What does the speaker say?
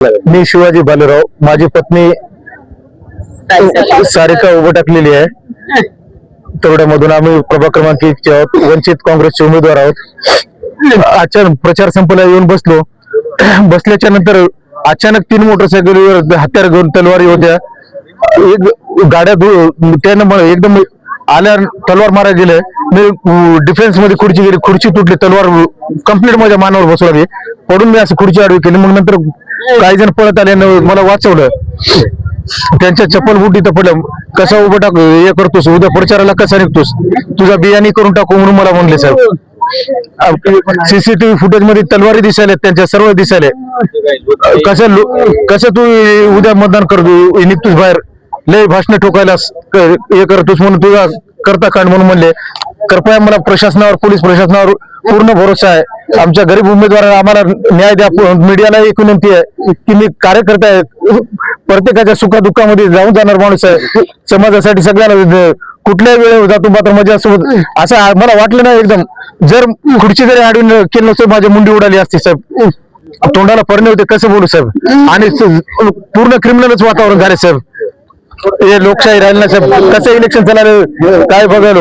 मी शिवाजी बालेराव, माझी पत्नी सारिका उभं टाकलेली आहे. तेवढ्यामधून आम्ही प्रभाग क्रमांक 1 चे आहोत, वंचित काँग्रेसचे उमेदवार आहोत. अचानक प्रचार संपला, येऊन बसलो. बसल्याच्या नंतर अचानक 3 मोटरसायकलीवर हत्यार घेऊन तलवारी होत्या. एक गाड्या त्यानं एकदम आल्या, तलवार मारा गेले. मी डिफेन्स मध्ये खुर्ची गेली, खुर्ची तुटली, तलवार कंप्लीट माझ्या मानावर बसवली. पडून मी असं खुर्ची आडवी केली. मग नंतर काही जण पळत आले, मला वाचवलं. त्यांच्या चप्पल बुटी तर पडलं. कसा उभं टाक हे करतोस, उद्या प्रचाराला कसा निघतोस, तुझा बियाणी करून टाकू म्हणून मला म्हणले साहेब. सीसीटीव्ही फुटेज मध्ये तलवारी दिसायला, त्यांच्या सर्व दिसायला. कसं तू उद्या मतदान करतो, निघतोस बाहेर, लय भाषण ठोकायला हे करतोस म्हणून तुझा करता कांड म्हणून म्हणले. कृपया मला प्रशासनावर, पोलीस प्रशासनावर पूर्ण भरोसा आहे. आमच्या गरीब उमेदवारांना आम्हाला न्याय द्या. मीडियाला एक विनंती आहे की मी कार्यकर्ता आहे, प्रत्येकाच्या सुखादुःखामध्ये जाऊन जाणार माणूस आहे. समाजासाठी सगळ्यांना कुठल्याही वेळेवर जातो, मात्र माझ्यासोबत असं मला वाटलं नाही. एकदम जर खुर्ची जरी आडून केलं नसतं, माझी मुंडी उडाली असती साहेब. तोंडाला परणे होते, कसं बोलू साहेब. आणि पूर्ण क्रिमिनलच वातावरण झाले साहेब. हे लोकशाही राहिलं नाही साहेब. कसं इलेक्शन चाललं काय बघायला.